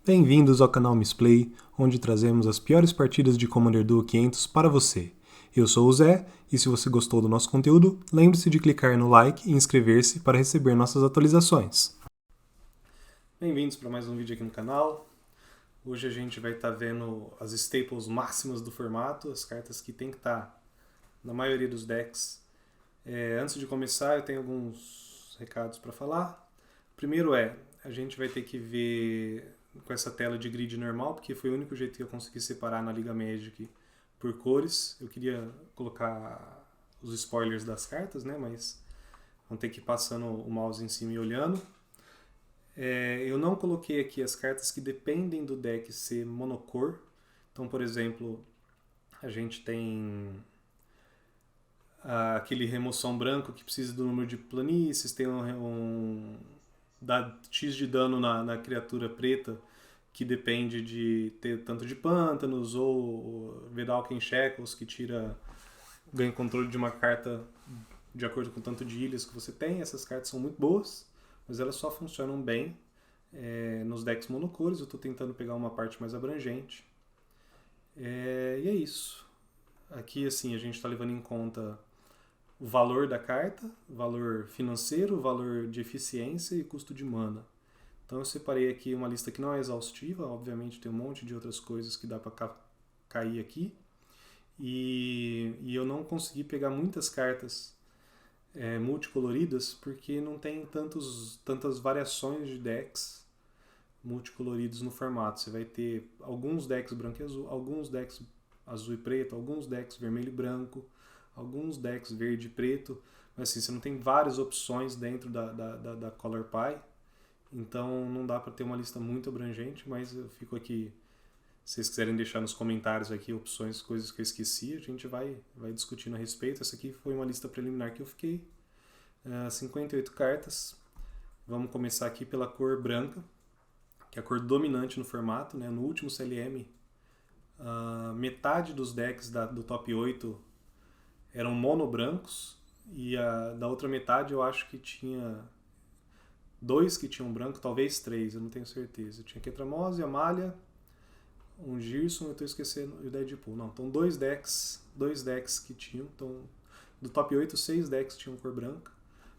Bem-vindos ao canal Misplay, onde trazemos as piores partidas de Commander Duo 500 para você. Eu sou o Zé, e se você gostou do nosso conteúdo, lembre-se de clicar no like e inscrever-se para receber nossas atualizações. Bem-vindos para mais um vídeo aqui no canal. Hoje a gente vai estar vendo as staples máximas do formato, as cartas que tem que estar na maioria dos decks. Antes de começar, eu tenho alguns recados para falar. Primeiro a gente vai ter que ver com essa tela de grid normal, porque foi o único jeito que eu consegui separar na Liga Magic por cores. Eu queria colocar os spoilers das cartas, né? Mas vão ter que ir passando o mouse em cima e olhando. Eu não coloquei aqui as cartas que dependem do deck ser monocor. Então, por exemplo, a gente tem aquele remoção branco que precisa do número de planícies, tem dá X de dano na criatura preta, que depende de ter tanto de pântanos, ou Vedalken Shackles, que ganha controle de uma carta de acordo com o tanto de ilhas que você tem. Essas cartas são muito boas, mas elas só funcionam bem nos decks monocores. Eu estou tentando pegar uma parte mais abrangente. E é isso. Aqui assim, a gente está levando em conta o valor da carta, o valor financeiro, o valor de eficiência e custo de mana. Então eu separei aqui uma lista que não é exaustiva, obviamente tem um monte de outras coisas que dá para cair aqui. E eu não consegui pegar muitas cartas multicoloridas porque não tem tantas variações de decks multicoloridos no formato. Você vai ter alguns decks branco e azul, alguns decks azul e preto, alguns decks vermelho e branco, alguns decks verde e preto, mas assim, você não tem várias opções dentro da Color Pie, então não dá para ter uma lista muito abrangente, mas eu fico aqui, se vocês quiserem deixar nos comentários aqui opções, coisas que eu esqueci, a gente vai discutindo a respeito. Essa aqui foi uma lista preliminar que eu fiquei, 58 cartas. Vamos começar aqui pela cor branca, que é a cor dominante no formato, né? No último CLM, metade dos decks do top 8 eram monobrancos, e da outra metade eu acho que tinha 2 que tinham branco, talvez 3, eu não tenho certeza. Tinha Ketramose, Amália, um Gerson, eu estou esquecendo, e o Deadpool. Não, então dois decks que tinham. Então, do top 8, 6 decks tinham cor branca.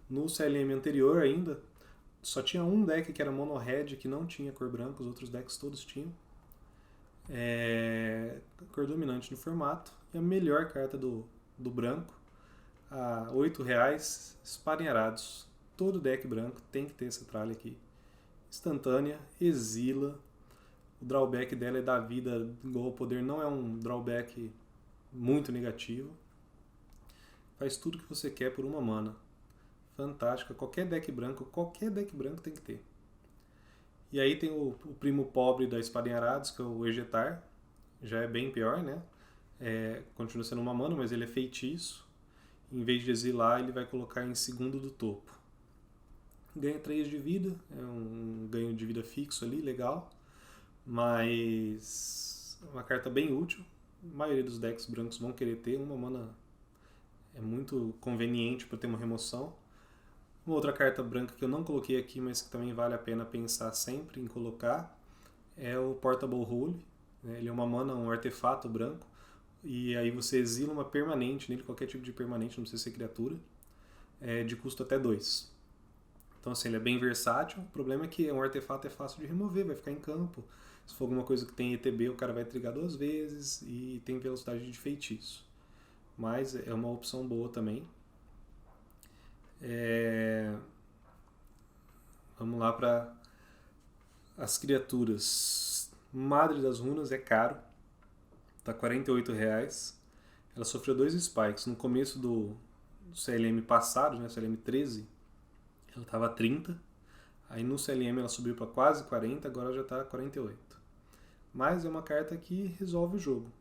No CLM anterior ainda, só tinha um deck que era mono red que não tinha cor branca, os outros decks todos tinham. Cor dominante no formato. E a melhor carta do branco, a R$8, Esparinharados. Todo deck branco tem que ter essa tralha aqui. Instantânea, exila. O drawback dela é dar vida igual ao poder, não é um drawback muito negativo. Faz tudo que você quer por uma mana. Fantástica. Qualquer deck branco tem que ter. E aí tem o primo pobre da Esparinharados, que é o Ejetar. Já é bem pior, né? Continua sendo uma mana, mas ele é feitiço. Em vez de exilar, ele vai colocar em segundo do topo. Ganha 3 de vida, é um ganho de vida fixo ali, legal. Mas uma carta bem útil. A maioria dos decks brancos vão querer ter. Uma mana é muito conveniente para ter uma remoção. Uma outra carta branca que eu não coloquei aqui, mas que também vale a pena pensar sempre em colocar, é o Portable Role. Ele é uma mana, um artefato branco, e aí você exila uma permanente nele, qualquer tipo de permanente, não precisa ser criatura, de custo até 2. Então assim, ele é bem versátil. O problema é que um artefato é fácil de remover, vai ficar em campo. Se for alguma coisa que tem ETB, o cara vai trigar 2 vezes, e tem velocidade de feitiço. Mas é uma opção boa também. Vamos lá para as criaturas. Madre das Runas é caro, tá R$48. Ela sofreu 2 spikes. No começo do CLM passado, né, CLM 13, ela estava 30. Aí no CLM ela subiu para quase 40, agora já está 48. Mas é uma carta que resolve o jogo.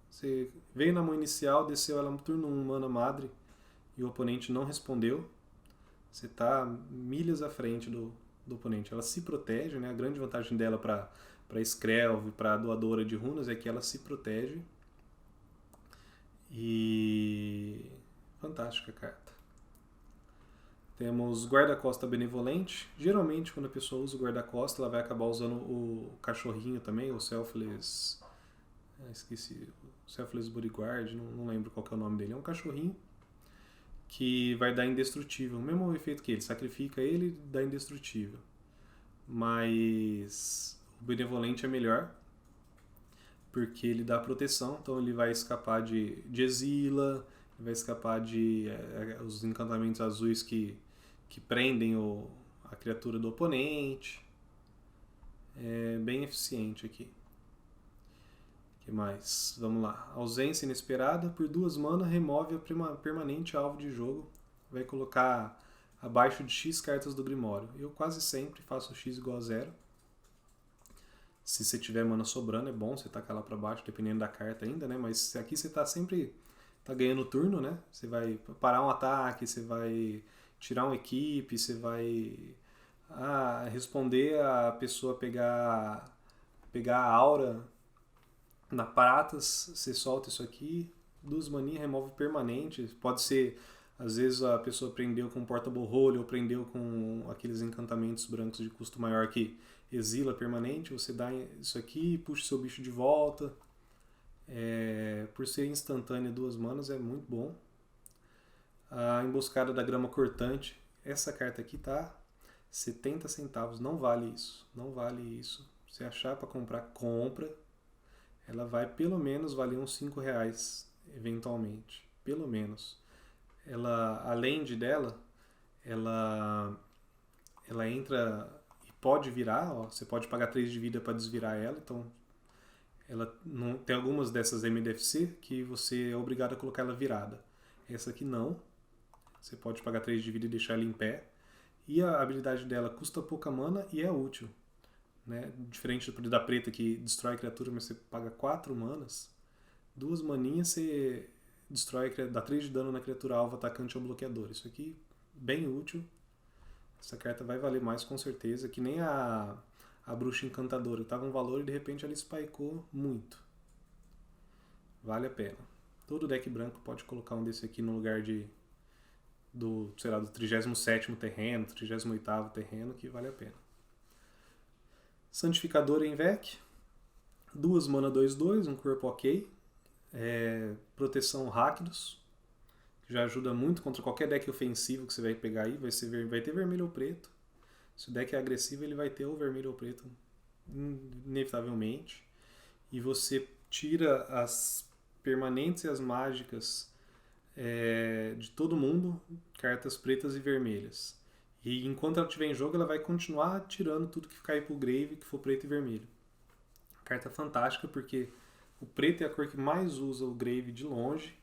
Você veio na mão inicial, desceu ela no turno 1, mana madre, e o oponente não respondeu. Você está milhas à frente do oponente. Ela se protege, né? A grande vantagem dela para Skrelv, para doadora de runas, é que ela se protege. E fantástica a carta. Temos guarda-costa benevolente. Geralmente, quando a pessoa usa o guarda-costa, ela vai acabar usando o cachorrinho também, o selfless. Esqueci. O selfless bodyguard, não lembro qual que é o nome dele. É um cachorrinho que vai dar indestrutível. O mesmo efeito que ele. Sacrifica ele e dá indestrutível. Mas o benevolente é melhor, porque ele dá proteção, então ele vai escapar de exila, ele vai escapar de os encantamentos azuis que prendem a criatura do oponente. É bem eficiente aqui. O que mais? Vamos lá. Ausência inesperada. Por 2 mana, remove a permanente alvo de jogo. Vai colocar abaixo de X cartas do Grimório. Eu quase sempre faço X igual a 0. Se você tiver mana sobrando, é bom você tacar lá pra baixo, dependendo da carta ainda, né? Mas aqui você tá sempre ganhando turno, né? Você vai parar um ataque, você vai tirar uma equipe, você vai responder a pessoa pegar a aura na pratas, você solta isso aqui, 2 maninhas, remove permanente. Pode ser, às vezes a pessoa prendeu com Portable Hole ou prendeu com aqueles encantamentos brancos de custo maior que exila permanente, você dá isso aqui, puxa seu bicho de volta. Por ser instantânea 2 manas é muito bom. A emboscada da grama cortante, essa carta aqui tá 70 centavos, não vale isso, não vale isso. Se achar para comprar, compra. Ela vai pelo menos valer uns 5 reais, eventualmente, pelo menos. Ela, além dela, ela entra e pode virar, ó, você pode pagar 3 de vida para desvirar ela, então ela não tem algumas dessas MDFC que você é obrigado a colocar ela virada. Essa aqui não. Você pode pagar 3 de vida e deixar ela em pé. E a habilidade dela custa pouca mana e é útil. Né? Diferente da preta que destrói a criatura, mas você paga 4 manas. 2 maninhas você destrói, dá 3 de dano na criatura alvo, atacante ou bloqueador. Isso aqui bem útil. Essa carta vai valer mais com certeza, que nem a bruxa encantadora. Tava um valor e de repente ela spikeou muito. Vale a pena. Todo deck branco pode colocar um desse aqui no lugar do 37º terreno, 38º terreno, que vale a pena. Santificador em VEC. 2 mana 2/2, um corpo ok. Proteção Rakdos, que já ajuda muito contra qualquer deck ofensivo que você vai pegar aí. Vai ter vermelho ou preto. Se o deck é agressivo, ele vai ter ou vermelho ou preto, inevitavelmente. E você tira as permanentes e as mágicas de todo mundo, cartas pretas e vermelhas. E enquanto ela estiver em jogo, ela vai continuar tirando tudo que cair pro grave, que for preto e vermelho. Carta fantástica, porque o preto é a cor que mais usa o grave de longe.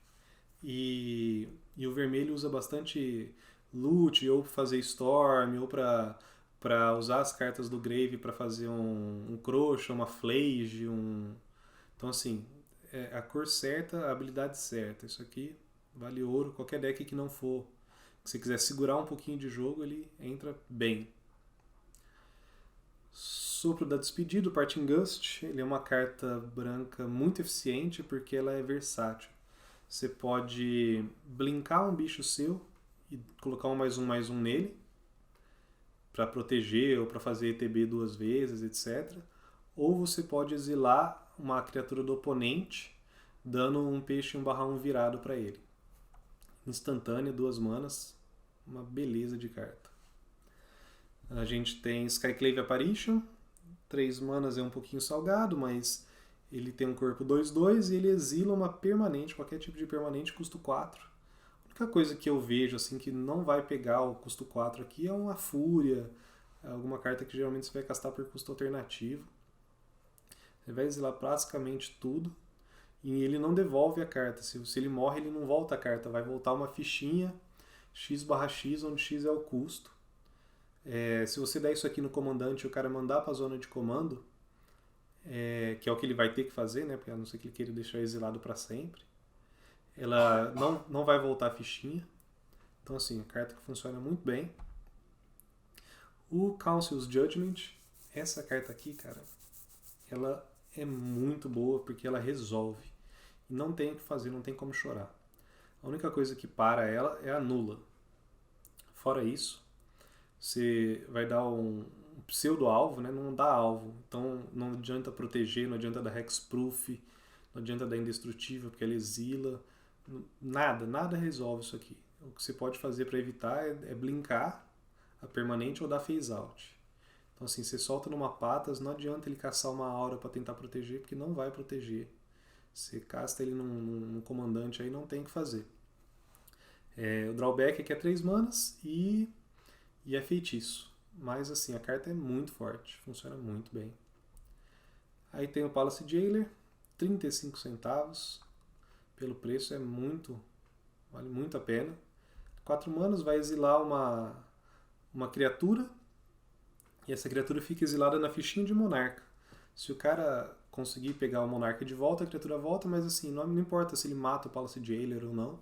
E o vermelho usa bastante loot, ou para fazer storm, ou para usar as cartas do grave para fazer um Croxa, uma Flage, Então assim, é a cor certa, a habilidade certa. Isso aqui vale ouro. Qualquer deck que não for, que você quiser segurar um pouquinho de jogo, ele entra bem. Sopro da Despedida, o Parting Gust, ele é uma carta branca muito eficiente porque ela é versátil. Você pode blinkar um bicho seu e colocar um +1/+1 nele para proteger ou para fazer ETB 2 vezes, etc. Ou você pode exilar uma criatura do oponente, dando um peixe 1/1 virado para ele. Instantânea, 2 manas, uma beleza de carta. A gente tem Skyclave Apparition, 3 manas é um pouquinho salgado, mas ele tem um corpo 2/2 e ele exila uma permanente, qualquer tipo de permanente, custo 4. A única coisa que eu vejo assim que não vai pegar o custo 4 aqui é uma Fúria, alguma carta que geralmente você vai castar por custo alternativo. Você vai exilar praticamente tudo e ele não devolve a carta. Se ele morre, ele não volta a carta, vai voltar uma fichinha X/X, onde X é o custo. Se você der isso aqui no comandante e o cara mandar para a zona de comando, que é o que ele vai ter que fazer, né? Porque a não ser que ele queira deixar exilado para sempre, ela não vai voltar a fichinha. Então assim, a carta que funciona muito bem. O Council's Judgment, essa carta aqui, cara, ela é muito boa porque ela resolve. E não tem o que fazer, não tem como chorar. A única coisa que para ela é a nula. Fora isso, você vai dar um pseudo-alvo, né? Não dá alvo. Então não adianta proteger, não adianta dar hexproof, não adianta dar indestrutível, porque ela exila. Nada resolve isso aqui. O que você pode fazer para evitar é blinkar a permanente ou dar phase out. Então assim, você solta numa patas, não adianta ele caçar uma aura para tentar proteger, porque não vai proteger. Você casta ele num comandante aí, não tem o que fazer. O drawback é que é 3 manas e é feitiço. Mas assim, a carta é muito forte, funciona muito bem. Aí tem o Palace Jailer, 35 centavos. Pelo preço vale muito a pena. 4 manas, vai exilar uma criatura. E essa criatura fica exilada na fichinha de monarca. Se o cara conseguir pegar o monarca de volta, a criatura volta, mas assim, não importa se ele mata o Palace Jailer ou não.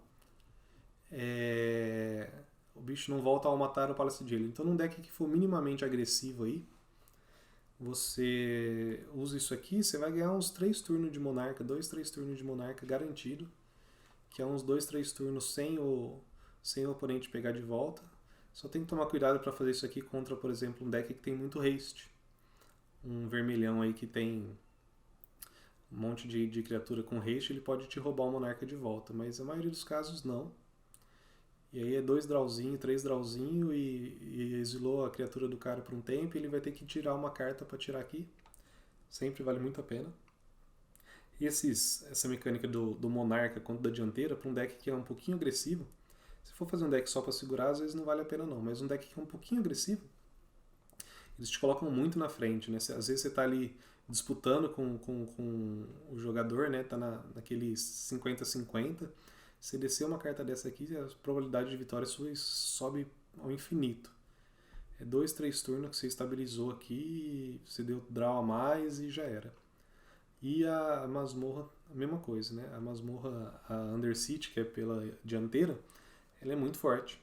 O bicho não volta ao matar o Palace Jailer. Então num deck que for minimamente agressivo aí, você usa isso aqui, você vai ganhar uns 3 turnos de monarca, 2, 3 turnos de monarca garantido, que é uns 2, 3 turnos sem o oponente pegar de volta. Só tem que tomar cuidado para fazer isso aqui contra, por exemplo, um deck que tem muito haste. Um vermelhão aí que tem um monte de criatura com haste, ele pode te roubar o monarca de volta, mas a maioria dos casos não. E aí é 2 drawzinho, 3 drawzinho e exilou a criatura do cara por um tempo e ele vai ter que tirar uma carta para tirar aqui. Sempre vale muito a pena. E essa mecânica do monarca quanto da dianteira, para um deck que é um pouquinho agressivo, se for fazer um deck só para segurar, às vezes não vale a pena não, mas um deck que é um pouquinho agressivo, eles te colocam muito na frente, né? Às vezes você está ali disputando com o jogador, né? Tá naquele 50-50, você descer uma carta dessa aqui, a probabilidade de vitória sua sobe ao infinito. É 2, 3 turnos que você estabilizou aqui, você deu draw a mais e já era. E a masmorra, a mesma coisa, né? A masmorra, a Undercity, que é pela dianteira, ela é muito forte.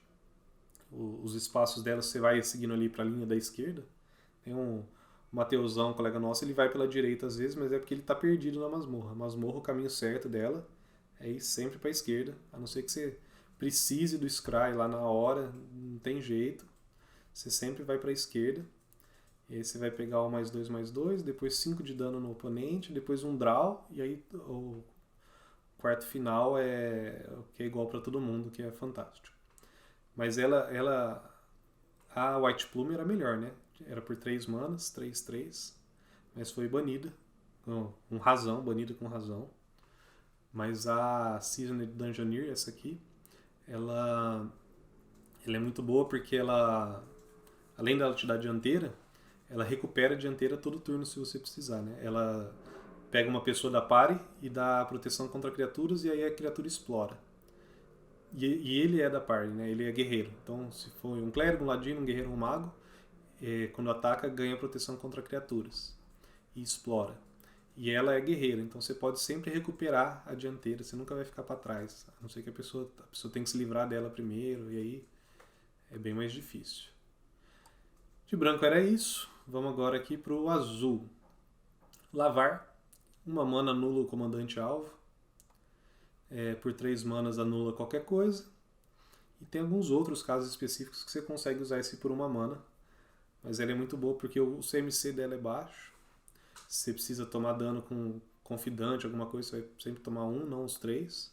Os espaços dela, você vai seguindo ali para a linha da esquerda. Tem um Mateusão, um colega nosso, ele vai pela direita às vezes, mas é porque ele está perdido na masmorra. A masmorra, o caminho certo dela é ir sempre para a esquerda, a não ser que você precise do Scry lá na hora, não tem jeito. Você sempre vai para a esquerda. E aí você vai pegar o +2/+2, depois 5 de dano no oponente, depois um draw, e aí o quarto final é o que é igual para todo mundo, que é fantástico. Mas a White Plume era melhor, né? Era por 3 manas, 3/3, mas foi banida, com razão, banida com razão. Mas a Seasoned Dungeoneer, essa aqui, ela é muito boa porque ela, além dela te dar dianteira, ela recupera a dianteira todo turno se você precisar, né? Ela pega uma pessoa da party e dá proteção contra criaturas e aí a criatura explora. E ele é da party, né? Ele é guerreiro. Então, se for um clérigo, um ladino, um guerreiro, um mago, quando ataca, ganha proteção contra criaturas e explora. E ela é guerreira, então você pode sempre recuperar a dianteira, você nunca vai ficar para trás. A não ser que a pessoa tem que se livrar dela primeiro, e aí é bem mais difícil. De branco era isso. Vamos agora aqui para o azul. Lavar. 1 mana anula o comandante alvo. Por 3 manas anula qualquer coisa. E tem alguns outros casos específicos que você consegue usar esse por 1 mana. Mas ela é muito boa porque o CMC dela é baixo. Se você precisa tomar dano com confidante, alguma coisa, você vai sempre tomar 1, não os 3.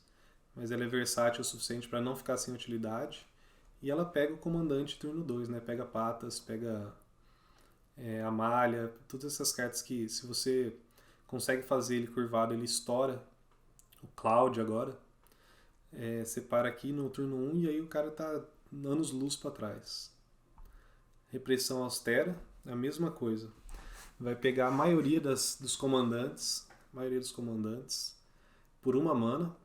Mas ela é versátil o suficiente para não ficar sem utilidade. E ela pega o comandante turno 2, né? Pega patas, pega a malha, todas essas cartas que, se você consegue fazer ele curvado, ele estoura. O Cloud agora. Você para aqui no turno 1 e aí o cara tá anos-luz para trás. Repressão austera, a mesma coisa. Vai pegar a maioria dos comandantes, por 1 mana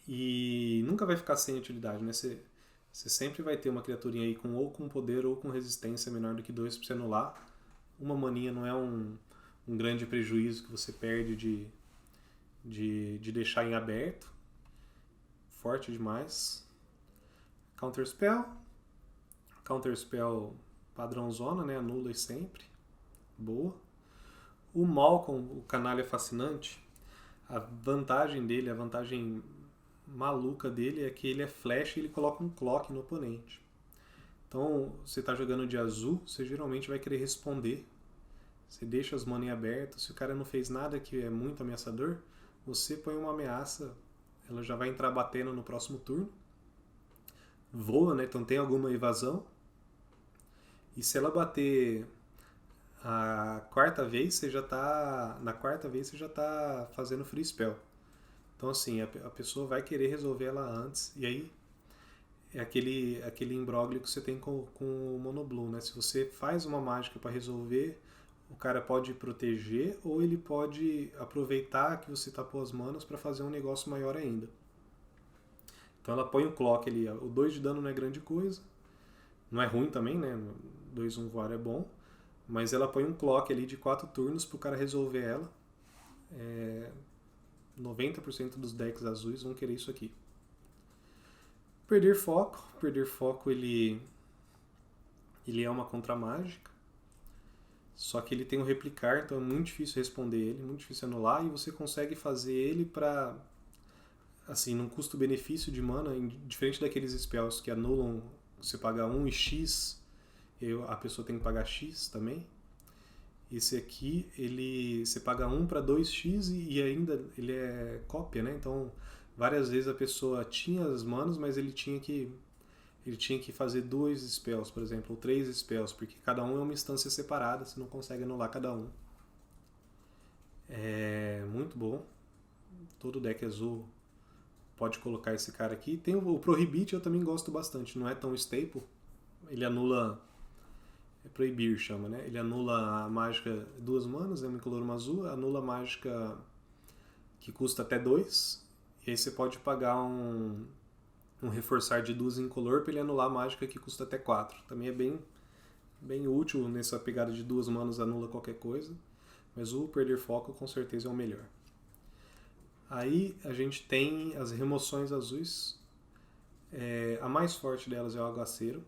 e nunca vai ficar sem utilidade, né? Você sempre vai ter uma criaturinha aí ou com poder ou com resistência menor do que 2 para você anular. 1 maninha não é um grande prejuízo que você perde de deixar em aberto. Forte demais. Counterspell padrão zona, né? Anula sempre. Boa. O Malcolm, o canalha fascinante, a vantagem dele, a vantagem maluca dele é que ele é flash e ele coloca um clock no oponente. Então, você está jogando de azul, você geralmente vai querer responder. Você deixa as manas em aberto. Se o cara não fez nada que é muito ameaçador, você põe uma ameaça, ela já vai entrar batendo no próximo turno. Voa, né? Então tem alguma evasão. E se ela bater a quarta vez, você já tá. Na quarta vez você já tá fazendo free spell. Então assim, a pessoa vai querer resolver ela antes. E aí é aquele imbróglio que você tem com o Monoblue, né? Se você faz uma mágica para resolver, o cara pode proteger ou ele pode aproveitar que você tapou as manas para fazer um negócio maior ainda. Então ela põe o clock ali, o 2 de dano não é grande coisa, não é ruim também, né? 2-1 voar é bom, mas ela põe um clock ali de 4 turnos pro cara resolver ela. 90% dos decks azuis vão querer isso aqui. Perder foco ele é uma contra-mágica, só que ele tem um replicar, então é muito difícil responder ele, muito difícil anular, e você consegue fazer ele pra, assim, num custo-benefício de mana, diferente daqueles spells que anulam, você paga 1 e X, e a pessoa tem que pagar X também. Esse aqui, você paga 1 para 2x e ainda ele é cópia, né? Então, várias vezes a pessoa tinha as manas, mas ele tinha que fazer 2 spells, por exemplo, ou 3 spells, porque cada um é uma instância separada, você não consegue anular cada um. É muito bom. Todo deck azul pode colocar esse cara aqui. Tem o Prohibit, eu também gosto bastante, não é tão staple. Ele anula... Proibir chama, né? Ele anula a mágica 2 manas, é uma incolor, uma azul, anula a mágica que custa até 2, e aí você pode pagar um reforçar de 2 incolor para ele anular a mágica que custa até 4. Também é bem útil nessa pegada de 2 manas, anula qualquer coisa, mas o perder foco com certeza é o melhor. Aí a gente tem as remoções azuis, a mais forte delas é o aguaceiro,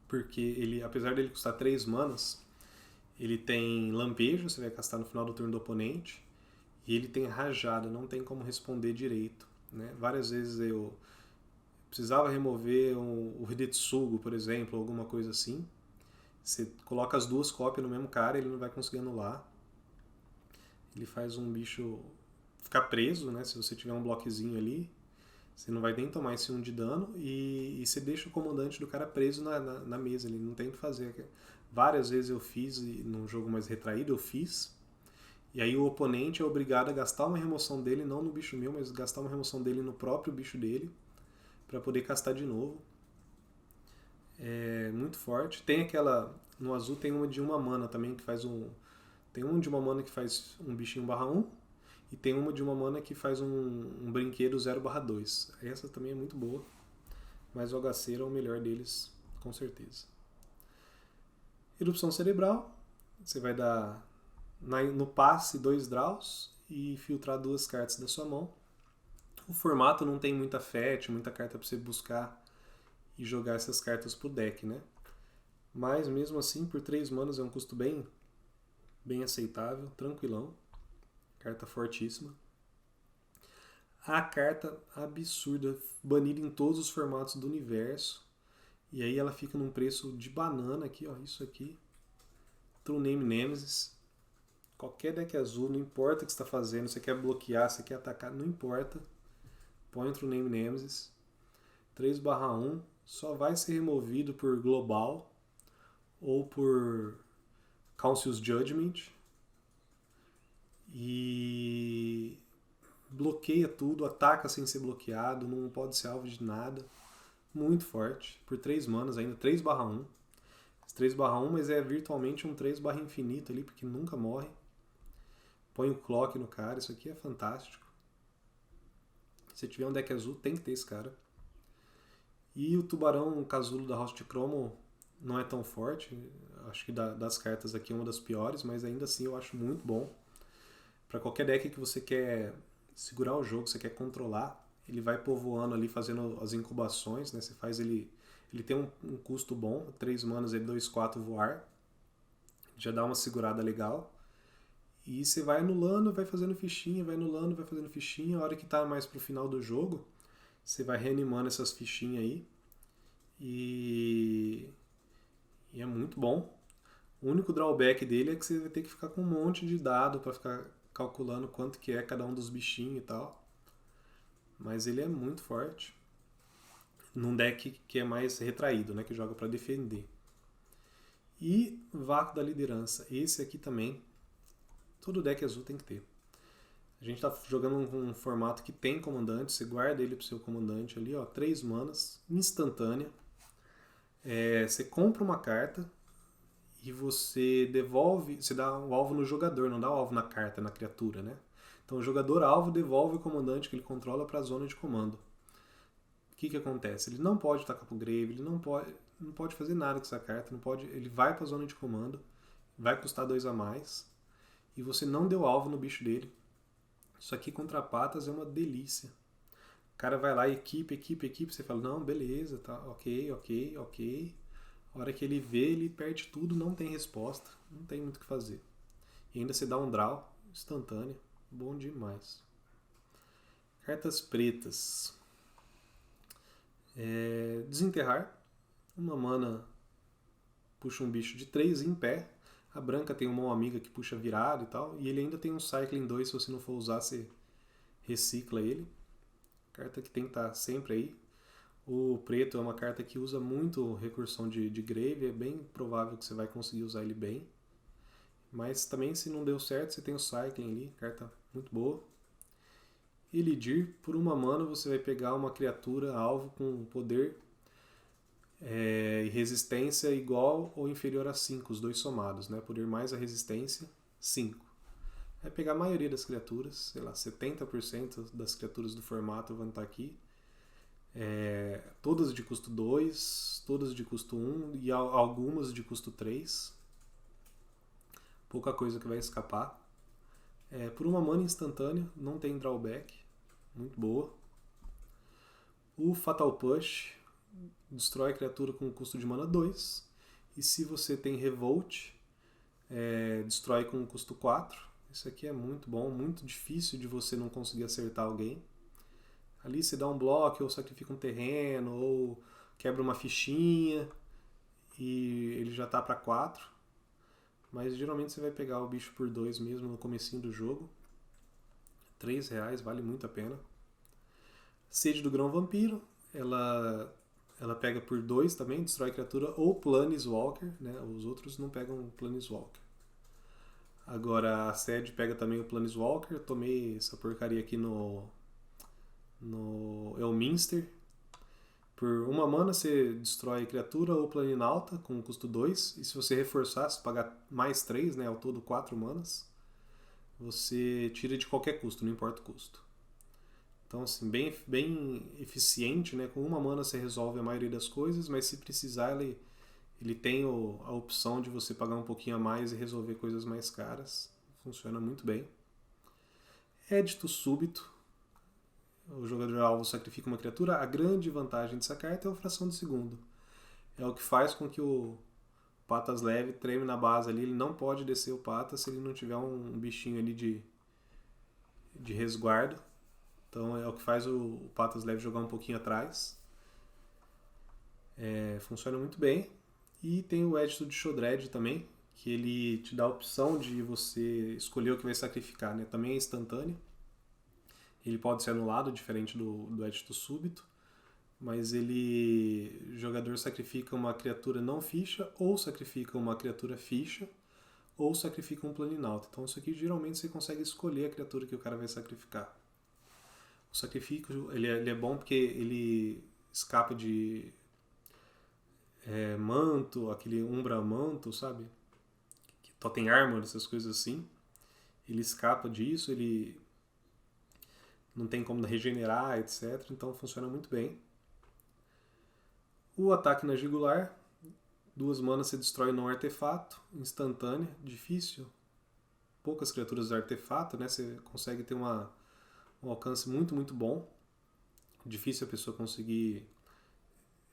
porque ele, apesar dele custar 3 manas, ele tem lampejo, você vai castar no final do turno do oponente, e ele tem rajada, não tem como responder direito, né? Várias vezes eu precisava remover o Hidetsugu, por exemplo, alguma coisa assim. Você coloca as duas cópias no mesmo cara, ele não vai conseguir anular. Ele faz um bicho ficar preso, né? Se você tiver um bloquezinho ali, você não vai nem tomar esse 1 de dano e você deixa o comandante do cara preso na mesa, ele não tem o que fazer. Várias vezes eu fiz, e num jogo mais retraído eu fiz, e aí o oponente é obrigado a gastar uma remoção dele, não no bicho meu, mas gastar uma remoção dele no próprio bicho dele, para poder castar de novo. É muito forte. Tem aquela... No azul tem uma de uma mana também, que faz um... Tem uma de uma mana que faz um bichinho /1, e tem uma de uma mana que faz um brinquedo 0/2. Essa também é muito boa, mas o agaceiro é o melhor deles, com certeza. Erupção cerebral, você vai dar no passe 2 draws e filtrar 2 cartas da sua mão. O formato não tem muita fetch, muita carta para você buscar e jogar essas cartas pro deck, né? Mas mesmo assim, por 3 manas é um custo bem aceitável, tranquilão. Carta fortíssima. A carta absurda, banida em todos os formatos do universo. E aí ela fica num preço de banana aqui, ó, isso aqui. True Name Nemesis. Qualquer deck azul, não importa o que você está fazendo, você quer bloquear, você quer atacar, não importa. Põe o True Name Nemesis. 3/1, só vai ser removido por Global ou por Council's Judgment. E bloqueia tudo, ataca sem ser bloqueado, não pode ser alvo de nada. Muito forte, por 3 manas ainda, 3/1. 3/1, mas é virtualmente um 3/infinito ali, porque nunca morre. Põe o clock no cara, isso aqui é fantástico. Se tiver um deck azul, tem que ter esse cara. E o tubarão casulo da House de Cromo não é tão forte, acho que das cartas aqui é uma das piores, mas ainda assim eu acho muito bom. Para qualquer deck que você quer segurar o jogo, você quer controlar, ele vai povoando ali, fazendo as incubações, né? Você faz ele tem um custo bom, 3 manas, ele 2/4 voar, já dá uma segurada legal. E você vai anulando, vai fazendo fichinha, vai anulando, vai fazendo fichinha. A hora que tá mais pro final do jogo, você vai reanimando essas fichinhas aí. E, e é muito bom. O único drawback dele é que você vai ter que ficar com um monte de dado para ficar calculando quanto que é cada um dos bichinhos e tal. Mas ele é muito forte. Num deck que é mais retraído, né? Que joga para defender. E Vácuo da Liderança. Esse aqui também, todo deck azul tem que ter. A gente está jogando um formato que tem comandante, você guarda ele pro seu comandante ali, ó, 3 manas, instantânea. Você compra uma carta e você devolve, você dá o alvo no jogador, não dá o alvo na carta, na criatura, né? Então o jogador alvo devolve o comandante que ele controla para a zona de comando. O que acontece? Ele não pode tacar pro grave, ele não pode fazer nada com essa carta, não pode, ele vai para a zona de comando, vai custar 2 a mais, e você não deu alvo no bicho dele. Isso aqui contra patas é uma delícia. O cara vai lá, equipe, você fala, não, beleza, tá, ok. A hora que ele vê, ele perde tudo, não tem resposta, não tem muito o que fazer. E ainda você dá um draw instantâneo, bom demais. Cartas pretas. Desenterrar, uma mana puxa um bicho de 3 em pé. A branca tem uma amiga que puxa virado e tal. E ele ainda tem um Cycling 2, se você não for usar, você recicla ele. Carta que tem que estar sempre aí. O preto é uma carta que usa muito recursão de grave. É bem provável que você vai conseguir usar ele bem. Mas também, se não deu certo, você tem o Cycling ali. Carta muito boa. Elidir, por uma mana, você vai pegar uma criatura alvo com poder e resistência igual ou inferior a 5, os dois somados, né? Poder mais a resistência, 5. Vai pegar a maioria das criaturas, sei lá, 70% das criaturas do formato vão estar aqui. Todas de custo 2, todas de custo 1 e algumas de custo 3. Pouca coisa que vai escapar. Por uma mana instantânea, não tem drawback, muito boa. O Fatal Push destrói a criatura com custo de mana 2. E se você tem Revolt, destrói com custo 4. Isso aqui é muito bom, muito difícil de você não conseguir acertar alguém. Ali você dá um bloco, ou sacrifica um terreno, ou quebra uma fichinha, e ele já tá para 4. Mas geralmente você vai pegar o bicho por 2 mesmo no comecinho do jogo. R$3, vale muito a pena. Sede do Grão Vampiro, ela pega por 2 também, destrói criatura ou Planeswalker, né? Os outros não pegam Planeswalker. Agora a Sede pega também o Planeswalker. Eu tomei essa porcaria aqui no Elminster. Por uma mana você destrói criatura ou Planinauta com custo 2. E se você reforçar, se pagar mais 3, né, ao todo 4 manas, você tira de qualquer custo, não importa o custo. Então, assim, bem eficiente, né? Com uma mana você resolve a maioria das coisas, mas se precisar, ele tem a opção de você pagar um pouquinho a mais e resolver coisas mais caras. Funciona muito bem. Édito Súbito. O jogador alvo sacrifica uma criatura. A grande vantagem dessa carta é a fração de segundo. É o que faz com que o Patas leve treme na base ali. Ele não pode descer o Patas se ele não tiver um bichinho ali de resguardo. Então é o que faz o Patas leve jogar um pouquinho atrás. Funciona muito bem. E tem o Édito de Shodred também, que ele te dá a opção de você escolher o que vai sacrificar, né? Também é instantâneo. Ele pode ser anulado, diferente do Édito Súbito, mas o jogador sacrifica uma criatura não ficha, ou sacrifica uma criatura ficha, ou sacrifica um Planinauta. Então isso aqui geralmente você consegue escolher a criatura que o cara vai sacrificar. O sacrifício ele é bom porque ele escapa de manto, aquele Umbra Manto, sabe? Totem Armor, essas coisas assim. Ele escapa disso, ele não tem como regenerar, etc. Então funciona muito bem. O ataque na Jugular, 2 manas você destrói um artefato, instantâneo, difícil. Poucas criaturas de artefato, né? Você consegue ter um alcance muito, muito bom. Difícil a pessoa conseguir.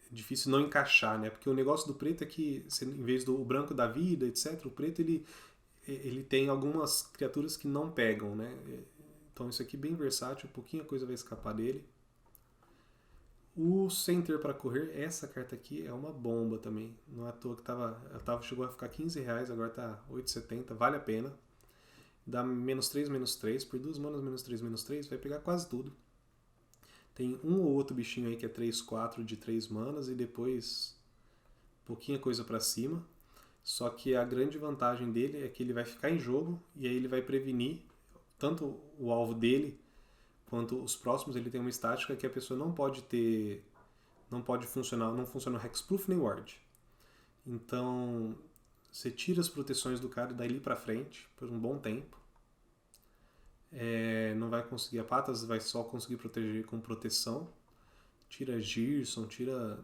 Difícil não encaixar, né? Porque o negócio do preto é que, em vez do branco da vida, etc., o preto ele tem algumas criaturas que não pegam, né? Então isso aqui é bem versátil, pouquinha coisa vai escapar dele. O Center para correr, essa carta aqui é uma bomba também. Não é à toa que chegou a ficar R$15, agora tá 8,70, vale a pena. Dá -3/-3, por 2 manas -3/-3, vai pegar quase tudo. Tem um ou outro bichinho aí que é 3/4 de 3 manas e depois pouquinha coisa pra cima. Só que a grande vantagem dele é que ele vai ficar em jogo e aí ele vai prevenir tanto o alvo dele quanto os próximos. Ele tem uma estática que a pessoa não pode ter, não pode funcionar, não funciona Hexproof nem Ward. Então você tira as proteções do cara dali pra frente por um bom tempo. Não vai conseguir a patas, vai só conseguir proteger com proteção. Tira Gerson, tira.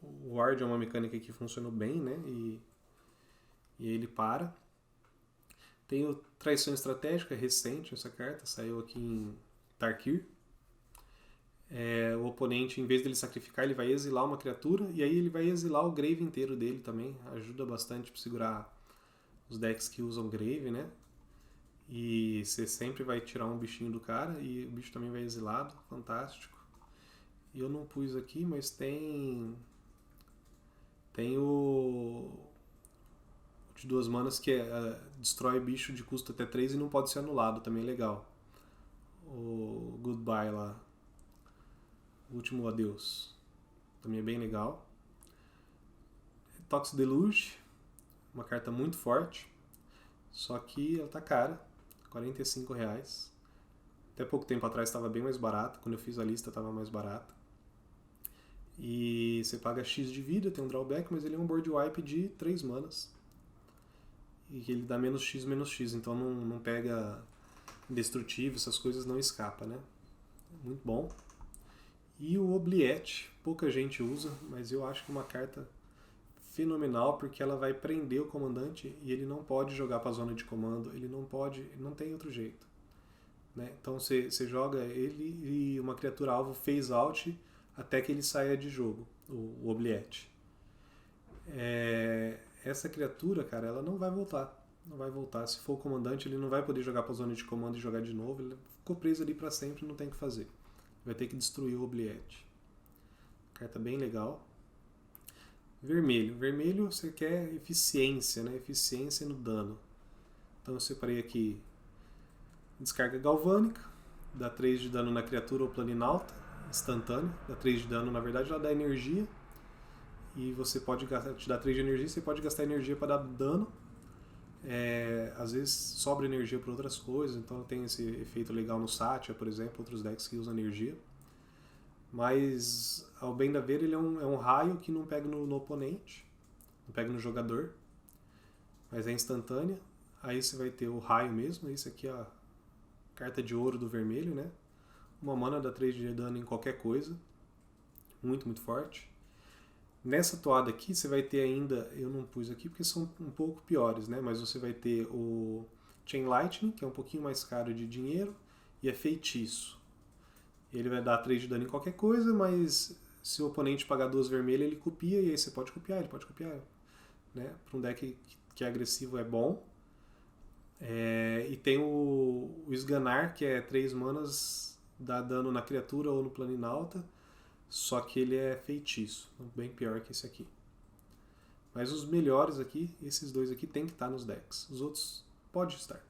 O Ward é uma mecânica que funcionou bem, né? E ele para. Tem o Traição Estratégica, recente essa carta, saiu aqui em Tarkir. O oponente, em vez dele sacrificar, ele vai exilar uma criatura e aí ele vai exilar o Grave inteiro dele também. Ajuda bastante para segurar os decks que usam Grave, né? E você sempre vai tirar um bichinho do cara e o bicho também vai exilado, fantástico. E eu não pus aqui, mas tem o de 2 manas que destrói bicho de custo até 3 e não pode ser anulado, também é legal. O Goodbye lá, o último adeus, também é bem legal. Tox Deluge, uma carta muito forte, só que ela tá cara, R$45. Até pouco tempo atrás estava bem mais barato, quando eu fiz a lista estava mais barato. E você paga X de vida, tem um drawback, mas ele é um board wipe de 3 manas. E ele dá -X, -X, então não pega indestrutível, essas coisas não escapa, né? Muito bom. E o Oubliette, pouca gente usa, mas eu acho que é uma carta fenomenal, porque ela vai prender o comandante e ele não pode jogar para a zona de comando, ele não tem outro jeito. Né? Então você joga ele e uma criatura alvo phase out até que ele saia de jogo, o Oubliette. Essa criatura, cara, ela não vai voltar. Não vai voltar. Se for o comandante, ele não vai poder jogar para a zona de comando e jogar de novo. Ele ficou preso ali para sempre, não tem o que fazer. Vai ter que destruir o Oubliette. Carta bem legal. Vermelho. Vermelho você quer eficiência, né? Eficiência no dano. Então eu separei aqui descarga galvânica, dá 3 de dano na criatura ou planinauta, instantâneo. Dá 3 de dano, na verdade ela dá energia. E você pode gastar, te dá 3 de energia, você pode gastar energia para dar dano. Às vezes sobra energia para outras coisas, então tem esse efeito legal no Satya, por exemplo, outros decks que usam energia. Mas, ao bem da ver, ele é um raio que não pega no oponente, não pega no jogador, mas é instantânea. Aí você vai ter o raio mesmo, isso aqui é a carta de ouro do vermelho, né? Uma mana dá 3 de dano em qualquer coisa, muito, muito forte. Nessa toada aqui você vai ter ainda, eu não pus aqui porque são um pouco piores, né? Mas você vai ter o Chain Lightning, que é um pouquinho mais caro de dinheiro, e é feitiço. Ele vai dar 3 de dano em qualquer coisa, mas se o oponente pagar 2 vermelhas, ele copia, e aí você pode copiar, ele pode copiar. Né? Para um deck que é agressivo é bom. E tem o Esganar, que é 3 manas, dá dano na criatura ou no planinauta, só que ele é feitiço, bem pior que esse aqui. Mas os melhores aqui, esses dois aqui, tem que estar nos decks. Os outros pode estar.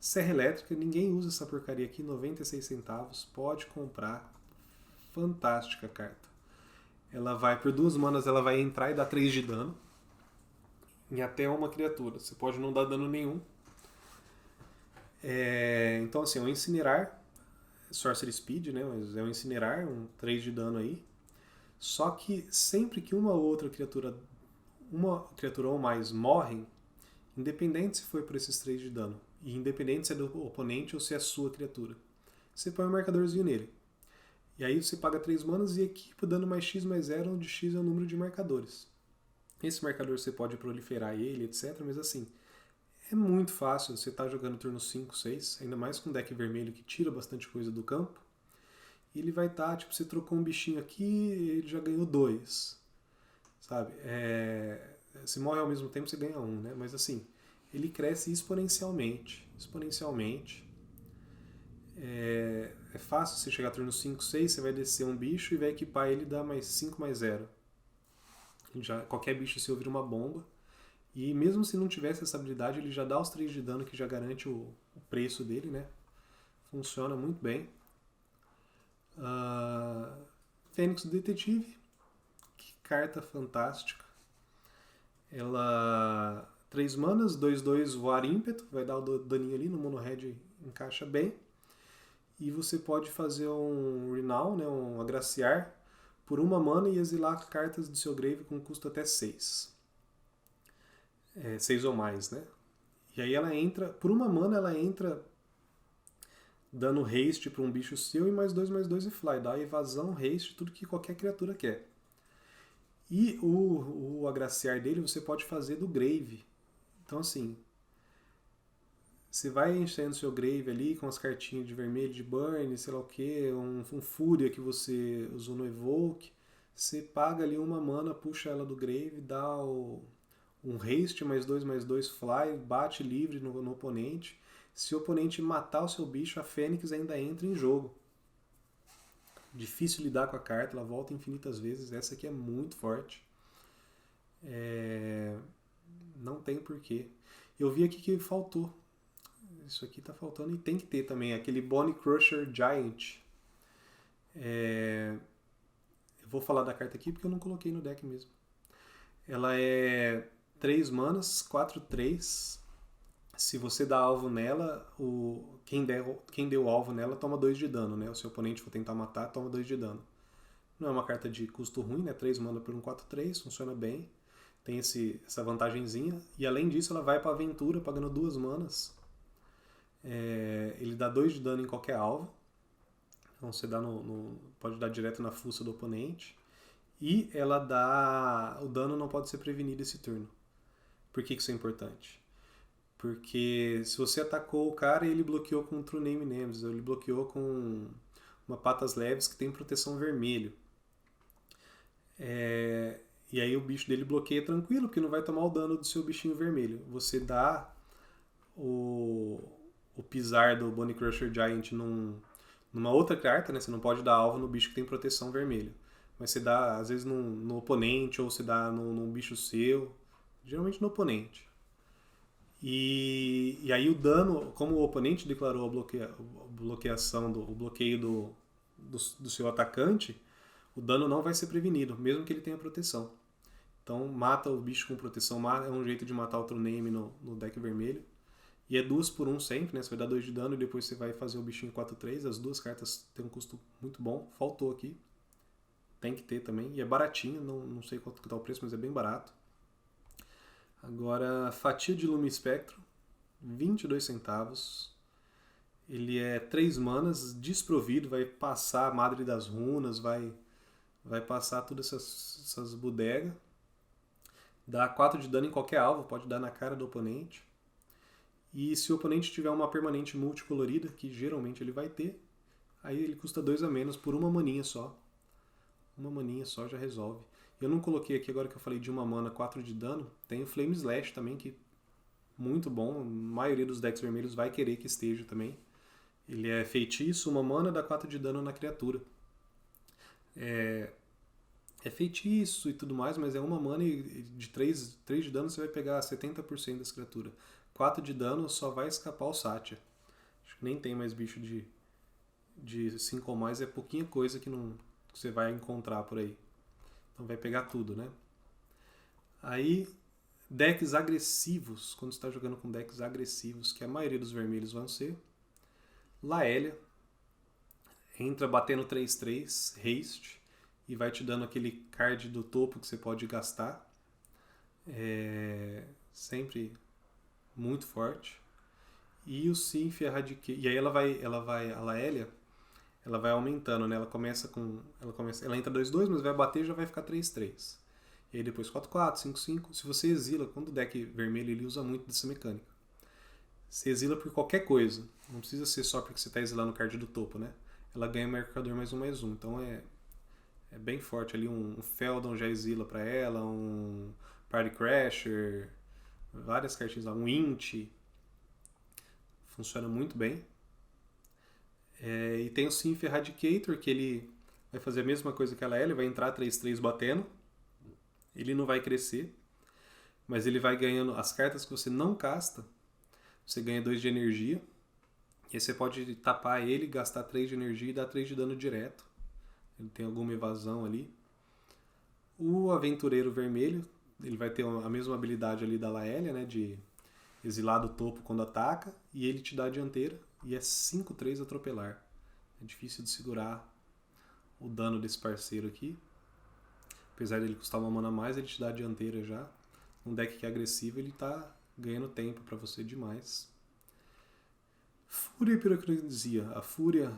Serra Elétrica, ninguém usa essa porcaria aqui, 96 centavos, pode comprar. Fantástica carta. Ela vai, por 2 manas, ela vai entrar e dar 3 de dano em até uma criatura. Você pode não dar dano nenhum. Então assim, é um incinerar, Sorcery Speed, né? Mas é um incinerar, um 3 de dano aí. Só que sempre que uma criatura ou mais morrem, independente se foi por esses 3 de dano, e independente se é do oponente ou se é sua criatura, você põe um marcadorzinho nele. E aí você paga 3 manas e equipa dano mais X mais 0, onde X é o número de marcadores. Esse marcador você pode proliferar ele, etc. Mas assim, é muito fácil. Você está jogando turno 5, 6, ainda mais com um deck vermelho que tira bastante coisa do campo. E ele vai estar, tipo, você trocou um bichinho aqui e ele já ganhou 2. Sabe? Se morre ao mesmo tempo, você ganha 1, né? Mas assim, ele cresce exponencialmente. Exponencialmente. É fácil, você chegar turno 5, 6, você vai descer um bicho e vai equipar ele e dar mais 5 mais 0. Qualquer bicho seu vira uma bomba. E mesmo se não tivesse essa habilidade, ele já dá os 3 de dano, que já garante o preço dele, né? Funciona muito bem. Fênix Detetive, que carta fantástica. Ela 3 manas, 2/2 voar ímpeto, vai dar o daninho ali, no mono red encaixa bem. E você pode fazer um Renown, né, um agraciar, por 1 mana e exilar cartas do seu grave com custo até 6. 6 ou mais, né? E aí ela entra, por 1 mana ela entra dando haste para um bicho seu e mais 2 e fly. Dá evasão, haste, tudo que qualquer criatura quer. E o agraciar dele você pode fazer do grave. Então assim, você vai enchendo seu grave ali com as cartinhas de vermelho, de burn, sei lá o que, um fúria que você usou no evoke. Você paga ali 1 mana, puxa ela do grave, dá um haste mais 2 fly, bate livre no oponente. Se o oponente matar o seu bicho, a Fênix ainda entra em jogo. Difícil lidar com a carta, ela volta infinitas vezes. Essa aqui é muito forte. Não tem porquê. Eu vi aqui que faltou. Isso aqui tá faltando e tem que ter também. Aquele Bone Crusher Giant. Eu vou falar da carta aqui porque eu não coloquei no deck mesmo. Ela é 3 manas, 4/3. Se você dá alvo nela, quem deu alvo nela toma 2 de dano, né? O seu oponente for tentar matar, toma 2 de dano. Não é uma carta de custo ruim, né? 3 mana por um 4/3, funciona bem. Tem essa vantagenzinha. E além disso, ela vai pra aventura, pagando 2 manas. Ele dá 2 de dano em qualquer alvo. Então você dá pode dar direto na fuça do oponente. E ela dá... O dano não pode ser prevenido esse turno. Por que isso é importante? Porque se você atacou o cara e ele bloqueou com um True Name Nemesis, ou ele bloqueou com uma Patas Leves que tem proteção vermelho. E aí o bicho dele bloqueia tranquilo, porque não vai tomar o dano do seu bichinho vermelho. Você dá o pisar do Bone Crusher Giant numa outra carta, né? Você não pode dar alvo no bicho que tem proteção vermelho. Mas você dá, às vezes, no oponente, ou você dá num bicho seu. Geralmente no oponente. E aí o dano, como o oponente declarou a bloqueação, o bloqueio do seu atacante, o dano não vai ser prevenido, mesmo que ele tenha proteção. Então mata o bicho com proteção, é um jeito de matar o True Name no deck vermelho. E é 2 por 1 sempre, né? Você vai dar 2 de dano e depois você vai fazer o bichinho 4/3. As duas cartas têm um custo muito bom, faltou aqui. Tem que ter também, e é baratinho, não sei quanto que tá o preço, mas é bem barato. Agora, Fatia de Lume Espectro, 22 centavos. Ele é 3 manas, desprovido, vai passar a Madre das Runas, vai passar todas essas bodegas. Dá 4 de dano em qualquer alvo, pode dar na cara do oponente. E se o oponente tiver uma permanente multicolorida, que geralmente ele vai ter, aí ele custa 2 a menos por 1 maninha só. 1 maninha só já resolve. Eu não coloquei aqui, agora que eu falei de 1 mana, 4 de dano, tem o Flame Slash também, que muito bom, a maioria dos decks vermelhos vai querer que esteja também. Ele é feitiço, 1 mana, dá 4 de dano na criatura. É feitiço e tudo mais, mas é 1 mana e de 3 de dano você vai pegar 70% das criaturas. 4 de dano só vai escapar o Satya. Acho que nem tem mais bicho de 5 ou mais, é pouquinha coisa que você vai encontrar por aí. Então vai pegar tudo, né? Aí, decks agressivos, quando você está jogando com decks agressivos, que a maioria dos vermelhos vão ser, Laélia, entra batendo 3/3, haste, e vai te dando aquele card do topo que você pode gastar. Sempre muito forte. E o Sylph Eradicate. E aí a Laélia, ela vai aumentando, né? Ela entra 2/2, mas vai bater e já vai ficar 3/3. E aí depois 4/4, 5/5. Se você exila, quando o deck vermelho ele usa muito dessa mecânica. Você exila por qualquer coisa. Não precisa ser só porque você está exilando o card do topo, né? Ela ganha marcador +1/+1. Então é bem forte ali. Um Feldon já exila para ela, um Party Crasher, várias cartinhas lá. Um Int. Funciona muito bem. E tem o Synth Eradicator, que ele vai fazer a mesma coisa que ela é, ele vai entrar 3/3 batendo. Ele não vai crescer, mas ele vai ganhando as cartas que você não casta. Você ganha 2 de energia. E aí você pode tapar ele, gastar 3 de energia e dar 3 de dano direto. Ele tem alguma evasão ali. O Aventureiro Vermelho, ele vai ter a mesma habilidade ali da Laélia, né? De exilar do topo quando ataca. E ele te dá a dianteira. E é 5/3 atropelar. É difícil de segurar o dano desse parceiro aqui. Apesar dele custar uma mana a mais, ele te dá a dianteira já. Um deck que é agressivo, ele tá ganhando tempo pra você demais. Fúria e Piroquinesia. A Fúria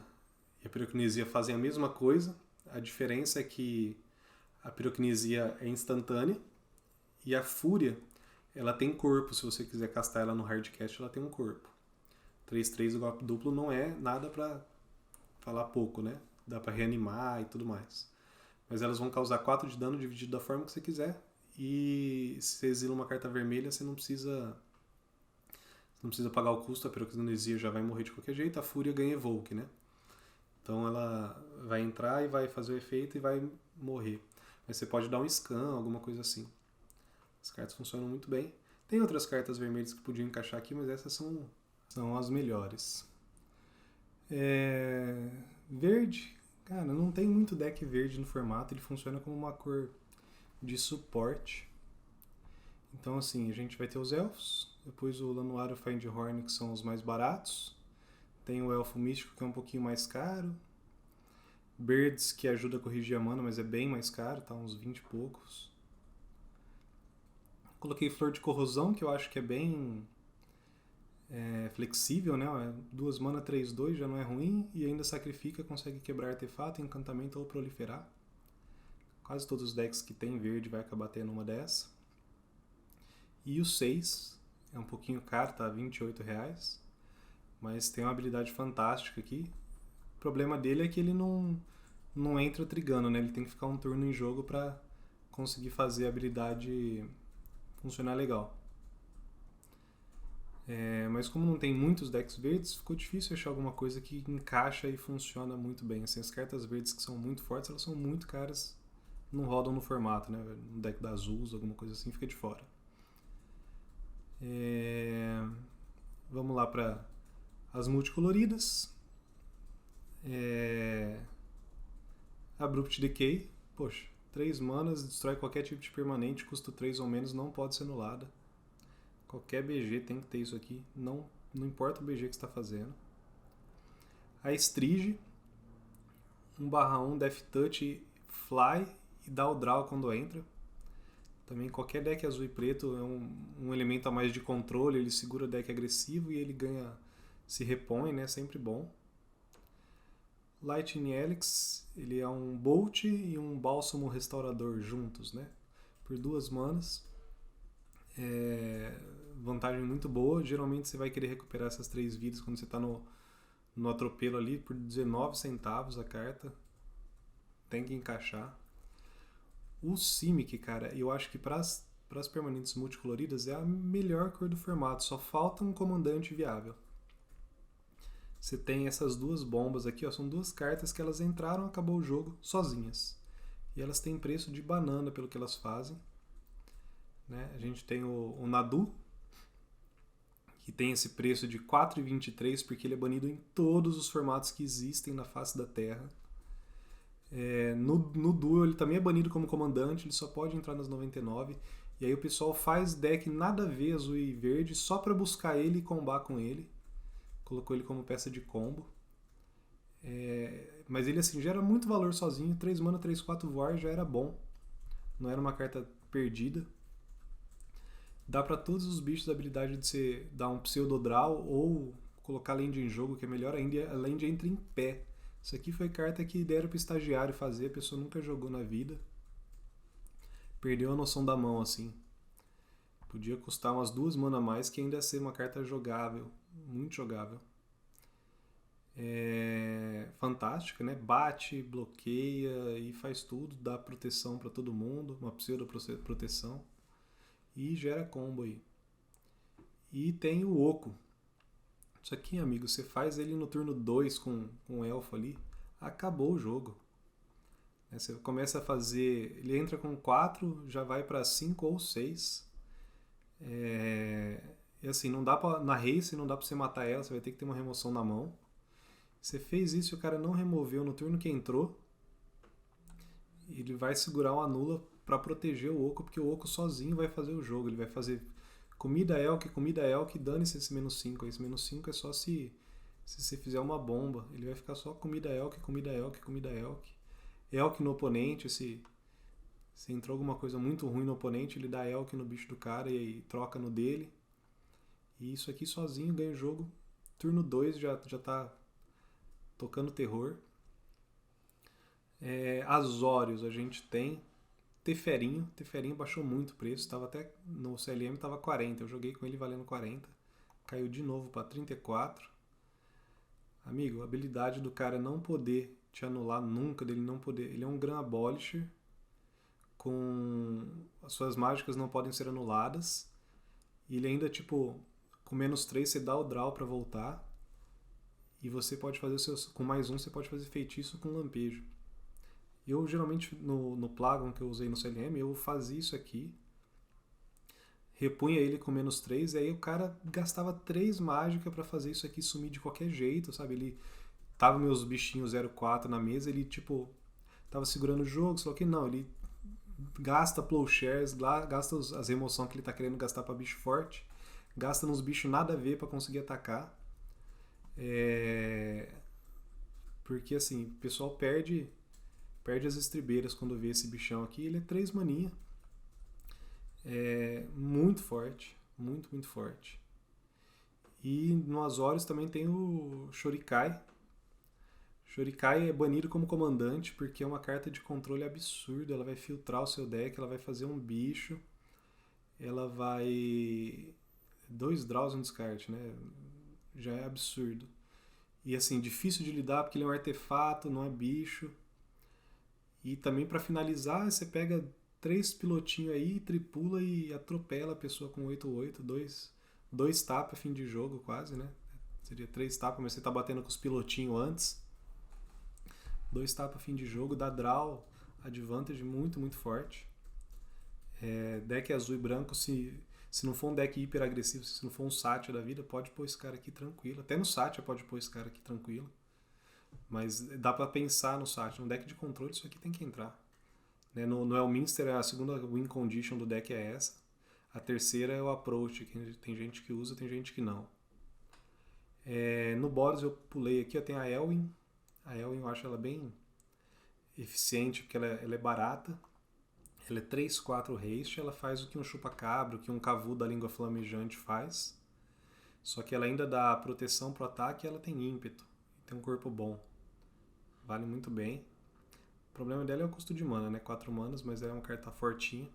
e a Piroquinesia fazem a mesma coisa. A diferença é que a Piroquinesia é instantânea e a Fúria, ela tem corpo. Se você quiser castar ela no Hardcast, ela tem um corpo. 3/3 o golpe duplo não é nada pra falar pouco, né? Dá pra reanimar e tudo mais. Mas elas vão causar 4 de dano dividido da forma que você quiser. E se você exila uma carta vermelha, você não precisa pagar o custo. A Piroquinesia já vai morrer de qualquer jeito. A Fúria ganha Evoke, né? Então ela vai entrar e vai fazer o efeito e vai morrer. Mas você pode dar um scan, alguma coisa assim. As cartas funcionam muito bem. Tem outras cartas vermelhas que podiam encaixar aqui, mas essas são as melhores. Verde, cara, não tem muito deck verde no formato. Ele funciona como uma cor de suporte. Então assim, a gente vai ter os elfos, depois o Lanoir e o Findhorn, que são os mais baratos. Tem o Elfo Místico, que é um pouquinho mais caro. Birds, que ajuda a corrigir a mana, mas é bem mais caro, tá uns 20 e poucos. Coloquei Flor de Corrosão, que eu acho que é bem flexível, né? 2 mana, 3/2, já não é ruim. E ainda sacrifica, consegue quebrar artefato, encantamento ou proliferar. Quase todos os decks que tem verde vai acabar tendo uma dessa. E o 6 é um pouquinho caro, tá? R$28. Mas tem uma habilidade fantástica aqui. O problema dele é que ele não entra trigando, né? Ele tem que ficar um turno em jogo para conseguir fazer a habilidade funcionar legal. Mas como não tem muitos decks verdes, ficou difícil achar alguma coisa que encaixa e funciona muito bem. Assim, as cartas verdes que são muito fortes, elas são muito caras, não rodam no formato, né? Um deck da Azuls, alguma coisa assim, fica de fora. Vamos lá para as multicoloridas. Abrupt Decay. Poxa, 3 manas, destrói qualquer tipo de permanente, custo 3 ou menos, não pode ser anulada. Qualquer BG tem que ter isso aqui, não importa o BG que você está fazendo. A Strige, 1/1, Death Touch, Fly e dá o draw quando entra. Também qualquer deck azul e preto é um elemento a mais de controle, ele segura o deck agressivo e ele ganha, se repõe, né? Sempre bom. Lightning Helix, ele é um Bolt e um Bálsamo Restaurador juntos, né? Por 2 manas. Vantagem muito boa. Geralmente você vai querer recuperar essas 3 vidas quando você está no atropelo ali por 19 centavos a carta. Tem que encaixar. O Simic, cara, eu acho que para as permanentes multicoloridas é a melhor cor do formato. Só falta um comandante viável. Você tem essas 2 bombas aqui, ó, são 2 cartas que elas entraram, acabou o jogo sozinhas. E elas têm preço de banana pelo que elas fazem. Né? A gente tem o Nadu, que tem esse preço de 4,23 porque ele é banido em todos os formatos que existem na face da Terra. No Duel ele também é banido como comandante, ele só pode entrar nas 99. E aí o pessoal faz deck nada a ver azul e verde só para buscar ele e combar com ele. Colocou ele como peça de combo. Mas ele assim gera muito valor sozinho. 3 mana, 3/4 voar já era bom. Não era uma carta perdida. Dá para todos os bichos a habilidade de você dar um pseudodraw ou colocar a land em jogo, que é melhor ainda, a land entra em pé. Isso aqui foi carta que deram pro estagiário fazer, a pessoa nunca jogou na vida. Perdeu a noção da mão, assim. Podia custar umas 2 mana a mais, que ainda ia ser uma carta jogável, muito jogável. Fantástica, né? Bate, bloqueia e faz tudo, dá proteção para todo mundo, uma pseudo proteção. E gera combo aí. E tem o Oco, Isso aqui, amigo, você faz ele no turno 2 com o elfo ali, acabou o jogo. Você começa a fazer. Ele entra com 4, já vai pra 5 ou 6. E assim, não dá pra, na race não dá pra você matar ela, você vai ter que ter uma remoção na mão. Você fez isso e o cara não removeu no turno que entrou, ele vai segurar o anula pra proteger o Oco, porque o Oco sozinho vai fazer o jogo. Ele vai fazer comida Elk, dane-se esse menos 5. Esse menos 5 é só se você fizer uma bomba. Ele vai ficar só comida Elk. Elk no oponente, se entrou alguma coisa muito ruim no oponente, ele dá Elk no bicho do cara e aí troca no dele. E isso aqui sozinho ganha o jogo. Turno 2 já tá tocando terror. Azorius a gente tem. Teferinho baixou muito o preço, tava até no CLM tava 40, eu joguei com ele valendo 40, caiu de novo para 34. Amigo, a habilidade do cara não poder te anular nunca, dele não poder, ele é um Gran Abolisher, com as suas mágicas não podem ser anuladas, e ele ainda tipo, com menos 3 você dá o draw para voltar, e você pode fazer com mais 1 você pode fazer feitiço com lampejo. Eu geralmente no Plagon que eu usei no CLM, eu fazia isso aqui, repunha ele com menos 3, e aí o cara gastava 3 mágicas pra fazer isso aqui sumir de qualquer jeito, sabe? Ele tava meus bichinhos 0/4 na mesa, ele tipo tava segurando o jogo, só que não, ele gasta plowshares, gasta as remoções que ele tá querendo gastar pra bicho forte, gasta nos bichos nada a ver pra conseguir atacar. Porque assim, o pessoal perde as estribeiras quando vê esse bichão aqui. Ele é 3 maninha. Muito forte. Muito, muito forte. E no Azorius também tem o Shorikai. Shorikai é banido como comandante porque é uma carta de controle absurda. Ela vai filtrar o seu deck, ela vai fazer um bicho. Ela vai... 2 draws no descarte, né? Já é absurdo. E assim, difícil de lidar porque ele é um artefato, não é bicho. E também para finalizar, você pega 3 pilotinhos aí, tripula e atropela a pessoa com 8/8, 2 tapas, fim de jogo quase, né? Seria 3 tapas, mas você tá batendo com os pilotinhos antes. 2 tapas, fim de jogo, dá draw, advantage muito, muito forte. Deck azul e branco, se não for um deck hiper agressivo, se não for um Satya da vida, pode pôr esse cara aqui tranquilo. Até no Satya pode pôr esse cara aqui tranquilo. Mas dá pra pensar no Satya. No deck de controle isso aqui tem que entrar. No Elminster a segunda win condition do deck é essa. A terceira é o approach, que tem gente que usa, tem gente que não. No Boros eu pulei aqui, tem a Elwyn. A Elwyn eu acho ela bem eficiente, porque ela é barata. Ela é 3/4 haste, ela faz o que um chupa-cabra, o que um Kavu da língua flamejante faz. Só que ela ainda dá proteção pro ataque e ela tem ímpeto. Tem um corpo bom. Vale muito bem. O problema dela é o custo de mana, né? 4 manas, mas ela é uma carta fortinha.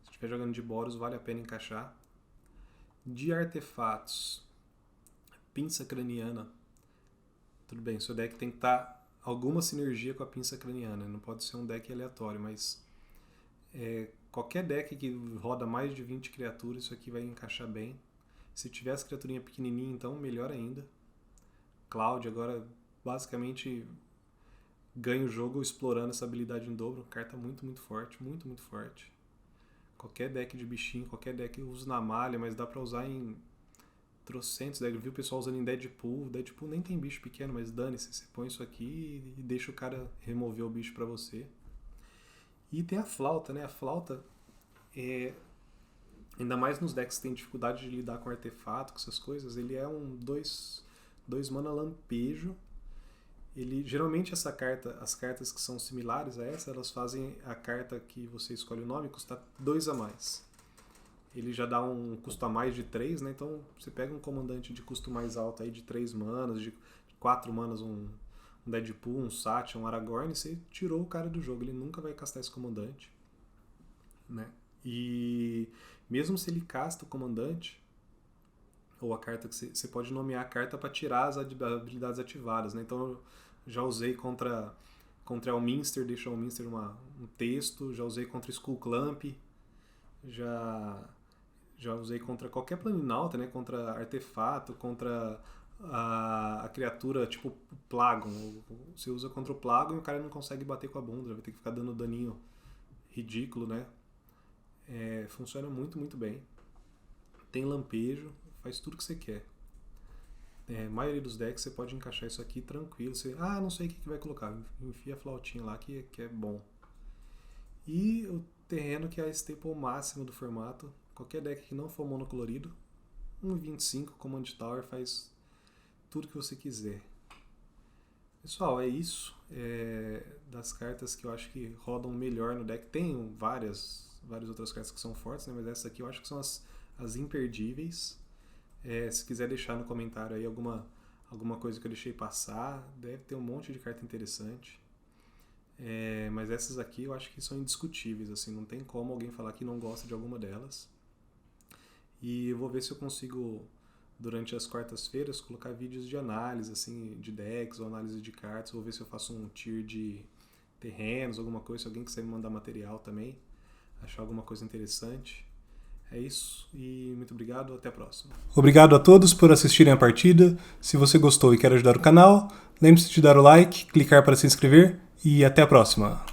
Se estiver jogando de Boros, vale a pena encaixar. De artefatos, pinça craniana. Tudo bem, seu deck tem que estar alguma sinergia com a pinça craniana. Não pode ser um deck aleatório, mas qualquer deck que roda mais de 20 criaturas, isso aqui vai encaixar bem. Se tiver as criaturinhas pequenininhas, então melhor ainda. Cloud agora basicamente ganha o jogo explorando essa habilidade em dobro. Carta muito, muito forte, muito, muito forte. Qualquer deck de bichinho, qualquer deck eu uso na malha, mas dá pra usar em trocentos decks. Eu vi o pessoal usando em Deadpool. Deadpool nem tem bicho pequeno, mas dane-se. Você põe isso aqui e deixa o cara remover o bicho pra você. E tem a flauta, né? A flauta ainda mais nos decks que tem dificuldade de lidar com artefato, com essas coisas, ele é um 2 mana lampejo. Ele, geralmente as cartas que são similares a essa, elas fazem a carta que você escolhe o nome custar 2 a mais. Ele já dá um custo a mais de 3, né? Então você pega um comandante de custo mais alto aí de 3 manas, de 4 manas, um Deadpool, um Satya, um Aragorn, você tirou o cara do jogo, ele nunca vai castar esse comandante, né? E mesmo se ele casta o comandante, ou a carta que você pode nomear a carta para tirar as habilidades ativadas, né? Então eu já usei contra Elminster, deixa o Elminster um texto, já usei contra Skullclamp, já Já usei contra qualquer planinauta, né? Contra artefato, contra a criatura tipo o Plagon. Você usa contra o Plagon e o cara não consegue bater com a bunda, vai ter que ficar dando daninho ridículo, né? Funciona muito, muito bem. Tem lampejo, faz tudo que você quer. A maioria dos decks você pode encaixar isso aqui tranquilo. Você, não sei o que vai colocar. Enfia a flautinha lá que é bom. E o terreno que é a staple máxima do formato. Qualquer deck que não for monocolorido, 1,25 Command Tower faz tudo que você quiser. Pessoal, é isso. Das cartas que eu acho que rodam melhor no deck. Tem várias outras cartas que são fortes, né? Mas essas aqui eu acho que são as imperdíveis. Se quiser deixar no comentário aí alguma coisa que eu deixei passar, deve ter um monte de carta interessante. Mas essas aqui eu acho que são indiscutíveis, assim, não tem como alguém falar que não gosta de alguma delas. E eu vou ver se eu consigo, durante as quartas-feiras, colocar vídeos de análise, assim, de decks ou análise de cartas. Vou ver se eu faço um tier de terrenos, alguma coisa, se alguém quiser me mandar material também, achar alguma coisa interessante. É isso, e muito obrigado, até a próxima. Obrigado a todos por assistirem a partida. Se você gostou e quer ajudar o canal, lembre-se de dar o like, clicar para se inscrever e até a próxima.